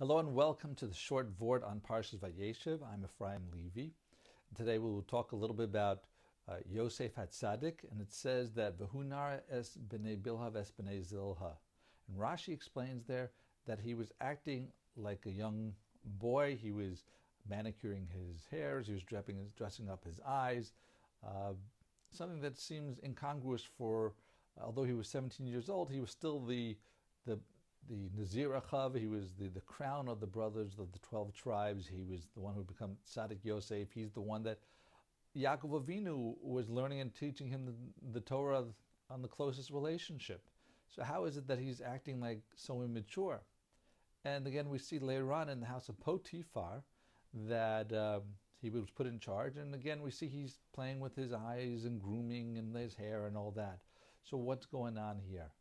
Hello and welcome to the short Vort on Parshas Vayeishev. I'm Ephraim Levy. Today we will talk a little bit about Yosef HaTzaddik, and it says that V'hunar es b'nei bilha es b'nei zilha. And Rashi explains there that he was acting like a young boy. He was manicuring his hairs. He was dressing up his eyes. Something that seems incongruous for, although he was 17 years old, he was still the Nazir Achav. He was the crown of the brothers of the 12 tribes. He was the one who became Tzaddik Yosef. He's the one that Yaakov Avinu was learning and teaching him the Torah on the closest relationship. So how is it that he's acting like so immature? And again, we see later on in the house of Potiphar that he was put in charge. And again, we see he's playing with his eyes and grooming and his hair and all that. So what's going on here?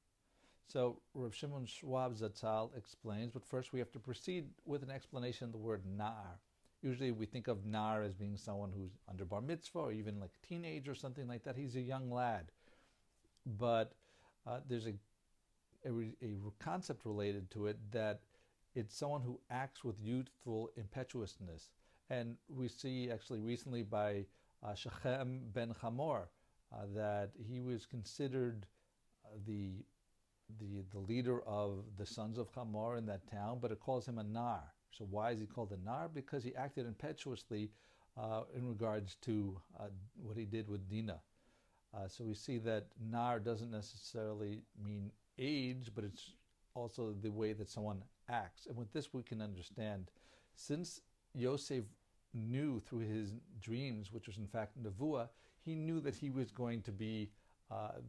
So Rav Shimon Schwab Zatzal explains, but first we have to proceed with an explanation of the word nar. Usually we think of nar as being someone who's under bar mitzvah or even like a teenager or something like that. He's a young lad. But there's a concept related to it that it's someone who acts with youthful impetuousness. And we see actually recently by Shechem ben Hamor that he was considered the leader of the sons of Hamor in that town, but it calls him a nar. So why is he called a nar? Because he acted impetuously in regards to what he did with Dinah. So we see that nar doesn't necessarily mean age, but it's also the way that someone acts. And with this we can understand, since Yosef knew through his dreams, which was in fact Nevuah, he knew that he was going to be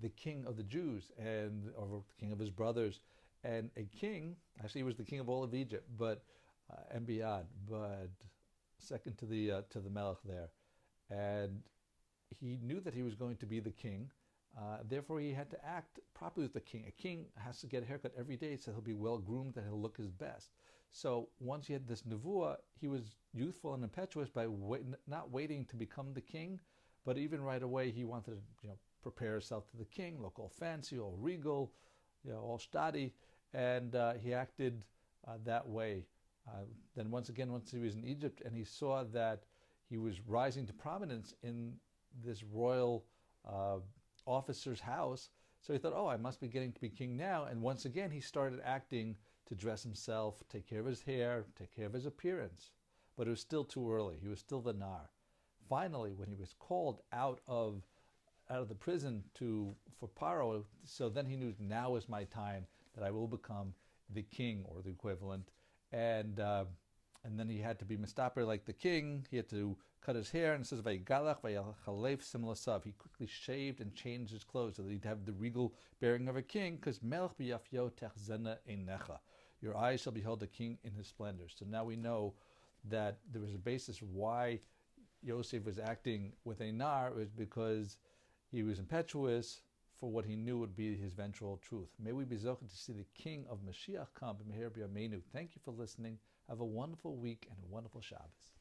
the king of the Jews or the king of his brothers, and a king. Actually, he was the king of all of Egypt, but and beyond, but second to the Melech there, and he knew that he was going to be the king. Therefore, he had to act properly with the king. A king has to get a haircut every day, so he'll be well groomed, that he'll look his best. So once he had this nevuah, he was youthful and impetuous by not waiting to become the king, but even right away he wanted to, prepare himself to the king, look all fancy, all regal, all shtadi, and he acted that way. Then once he was in Egypt and he saw that he was rising to prominence in this royal officer's house, so he thought, I must be getting to be king now. And once again he started acting to dress himself, take care of his hair, take care of his appearance. But it was still too early. He was still the nar. Finally, when he was called out of the prison for Paro, so then he knew, now is my time that I will become the king, or the equivalent. And then he had to be mistaper like the king. He had to cut his hair, and it says Vayigalach Vayachalef Simlasav. He quickly shaved and changed his clothes so that he'd have the regal bearing of a king, because Melech b'yafyo techzena einecha. Your eyes shall behold the king in his splendor. So now we know that there was a basis why Yosef was acting with a nar. It was because he was impetuous for what he knew would be his eventual truth. May we be zocheh to see the King of Mashiach come. Thank you for listening. Have a wonderful week and a wonderful Shabbos.